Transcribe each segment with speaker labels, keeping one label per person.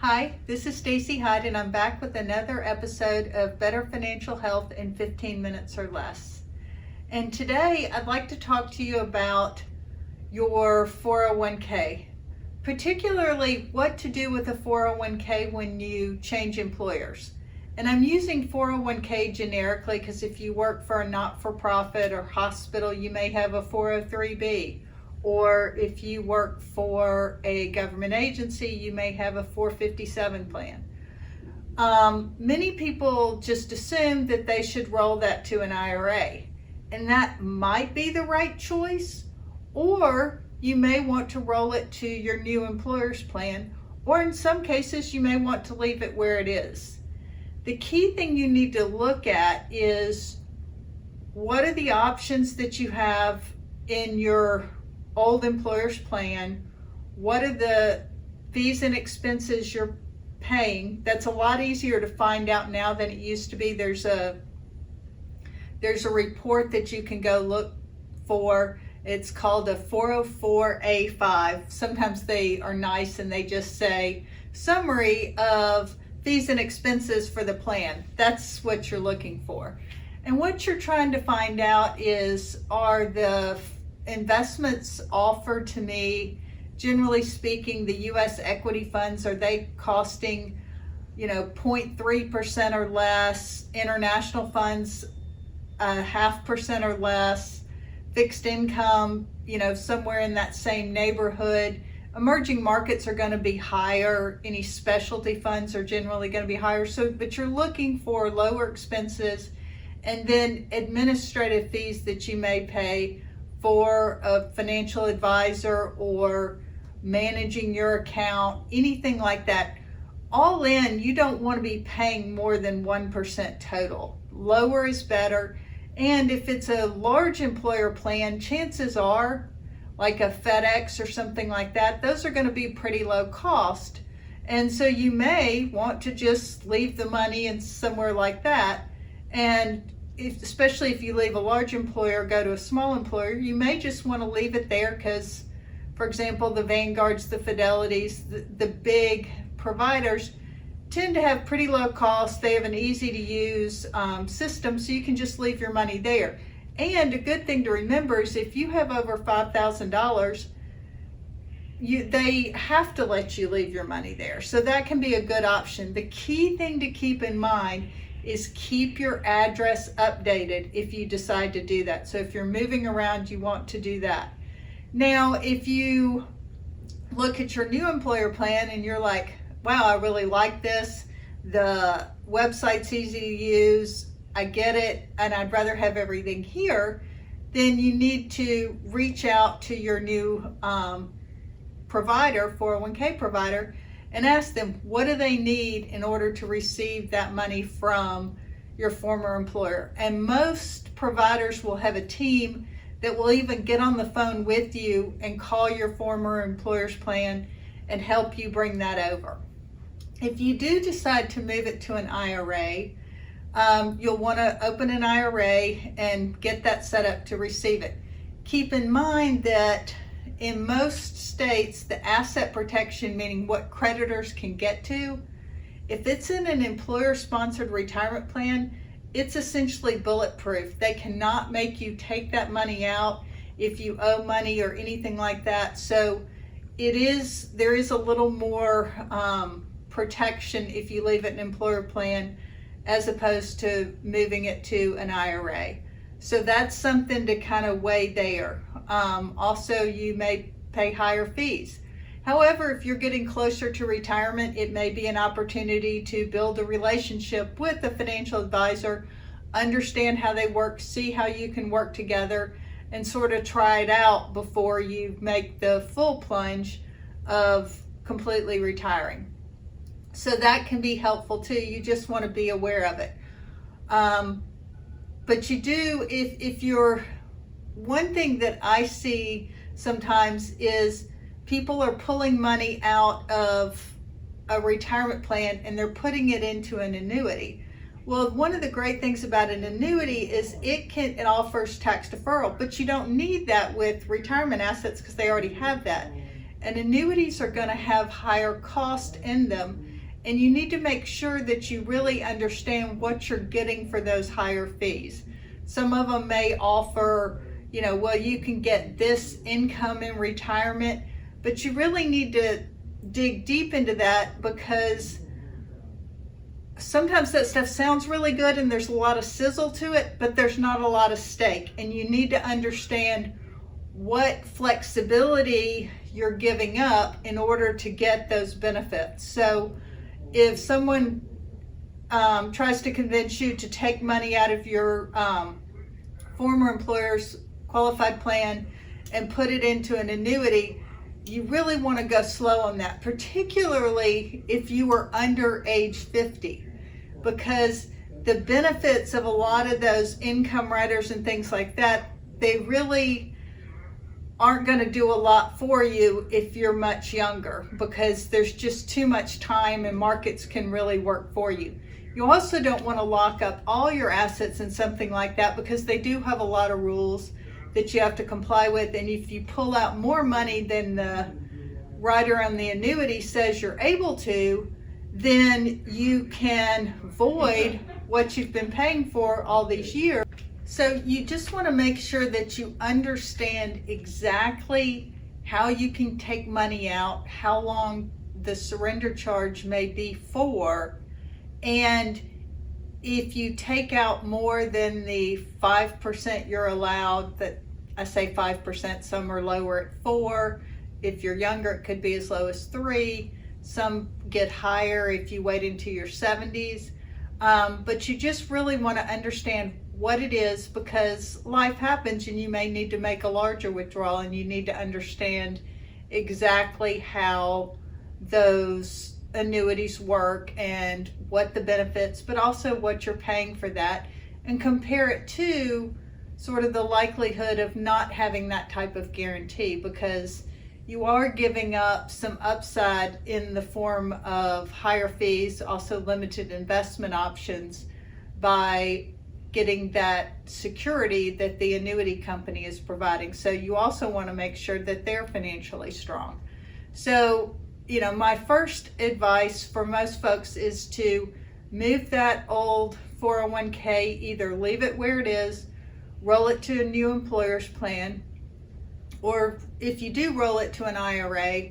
Speaker 1: Hi, this is Stacey Hyde, and I'm back with another episode of Better Financial Health in 15 Minutes or Less. And today I'd like to talk to you about your 401k, particularly what to do with a 401k when you change employers. And I'm using 401k generically because if you work for a not-for-profit or hospital, you may have a 403b. Or if you work for a government agency, you may have a 457 plan. Many people just assume that they should roll that to an IRA, and that might be the right choice, or you may want to roll it to your new employer's plan, or in some cases you may want to leave it where it is. The key thing you need to look at is what are the options that you have in your old employer's plan, what are the fees and expenses you're paying. That's a lot easier to find out now than it used to be. There's a report that you can go look for. It's called a 404A5. Sometimes they are nice and they just say summary of fees and expenses for the plan. That's what you're looking for. And what you're trying to find out is, are the investments offered to me, generally speaking, the U.S. equity funds, are they costing 0.3% or less? International funds 0.5% or less? Fixed income, somewhere in that same neighborhood. Emerging markets are going to be higher. Any specialty funds are generally going to be higher. But you're looking for lower expenses, and then administrative fees that you may pay for a financial advisor or managing your account, anything like that. All in, you don't want to be paying more than 1% total. Lower is better. And if it's a large employer plan, chances are, like a FedEx or something like that, those are going to be pretty low cost. And so you may want to just leave the money in somewhere like that. And especially if you leave a large employer, go to a small employer, you may just want to leave it there because, for example, the Vanguards, the Fidelities, the big providers tend to have pretty low costs. They have an easy to use system, so you can just leave your money there. And a good thing to remember is if you have over $5,000, they have to let you leave your money there. So that can be a good option. The key thing to keep in mind is keep your address updated if you decide to do that. So if you're moving around, you want to do that. Now, if you look at your new employer plan and you're like, wow, I really like this, the website's easy to use, I get it, and I'd rather have everything here, then you need to reach out to your new provider, 401k provider, and ask them, what do they need in order to receive that money from your former employer? And most providers will have a team that will even get on the phone with you and call your former employer's plan and help you bring that over. If you do decide to move it to an IRA, you'll want to open an IRA and get that set up to receive it. Keep in mind that in most states, the asset protection, meaning what creditors can get to, if it's in an employer-sponsored retirement plan, it's essentially bulletproof. They cannot make you take that money out if you owe money or anything like that. So there is a little more protection if you leave it in an employer plan as opposed to moving it to an IRA. So that's something to kind of weigh there. Also, you may pay higher fees. However, if you're getting closer to retirement, it may be an opportunity to build a relationship with a financial advisor, understand how they work, see how you can work together, and sort of try it out before you make the full plunge of completely retiring. So that can be helpful too. You just want to be aware of it. But you do, if you're, one thing that I see sometimes is people are pulling money out of a retirement plan and they're putting it into an annuity. Well, one of the great things about an annuity is it offers tax deferral, but you don't need that with retirement assets because they already have that. And annuities are going to have higher cost in them. And you need to make sure that you really understand what you're getting for those higher fees. Some of them may offer, well, you can get this income in retirement, but you really need to dig deep into that, because sometimes that stuff sounds really good and there's a lot of sizzle to it, but there's not a lot of steak. And you need to understand what flexibility you're giving up in order to get those benefits. So if someone tries to convince you to take money out of your former employer's qualified plan and put it into an annuity, you really want to go slow on that, particularly if you are under age 50, because the benefits of a lot of those income riders and things like that, they really aren't going to do a lot for you if you're much younger, because there's just too much time and markets can really work for you. You also don't want to lock up all your assets in something like that, because they do have a lot of rules that you have to comply with. And if you pull out more money than the rider on the annuity says you're able to, then you can void what you've been paying for all these years. So you just want to make sure that you understand exactly how you can take money out, how long the surrender charge may be for, and if you take out more than the 5% you're allowed, that I say 5%, some are lower at 4. If you're younger, it could be as low as 3. Some get higher if you wait into your 70s. But you just really want to understand what it is, because life happens and you may need to make a larger withdrawal, and you need to understand exactly how those annuities work and what the benefits, but also what you're paying for that, and compare it to sort of the likelihood of not having that type of guarantee, because you are giving up some upside in the form of higher fees, also limited investment options, by getting that security that the annuity company is providing. So you also want to make sure that they're financially strong. So, my first advice for most folks is to move that old 401k, either leave it where it is, roll it to a new employer's plan, or if you do roll it to an IRA,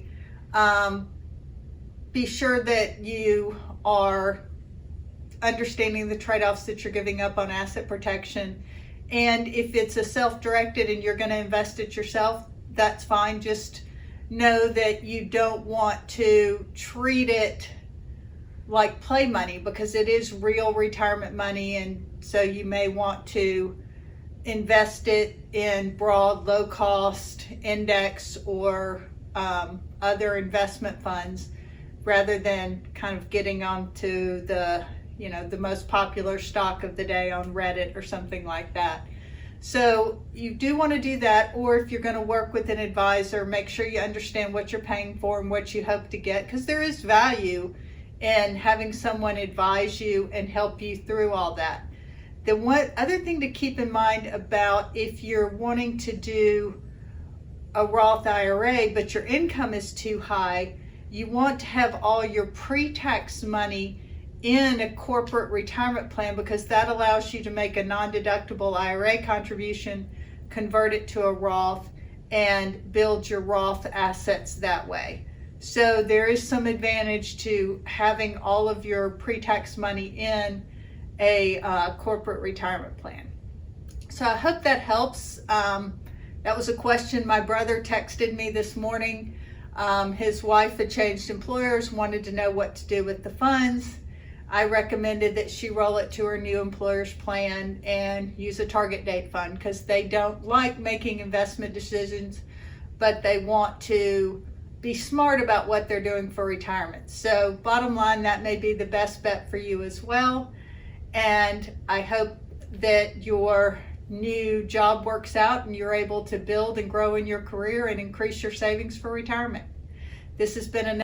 Speaker 1: be sure that you are understanding the trade-offs that you're giving up on asset protection. And if it's a self-directed and you're going to invest it yourself, that's fine. Just know that you don't want to treat it like play money, because it is real retirement money, and so you may want to invest it in broad, low-cost index or other investment funds, rather than kind of getting onto the most popular stock of the day on Reddit or something like that. So you do want to do that, or if you're going to work with an advisor, make sure you understand what you're paying for and what you hope to get, because there is value in having someone advise you and help you through all that. The one other thing to keep in mind about if you're wanting to do a Roth IRA but your income is too high, you want to have all your pre-tax money in a corporate retirement plan, because that allows you to make a non-deductible IRA contribution, convert it to a Roth, and build your Roth assets that way. So there is some advantage to having all of your pre-tax money in a corporate retirement plan. So I hope that helps. That was a question my brother texted me this morning. His wife had changed employers, wanted to know what to do with the funds. I recommended that she roll it to her new employer's plan and use a target date fund, because they don't like making investment decisions, but they want to be smart about what they're doing for retirement. So bottom line, that may be the best bet for you as well. And I hope that your new job works out and you're able to build and grow in your career and increase your savings for retirement. This has been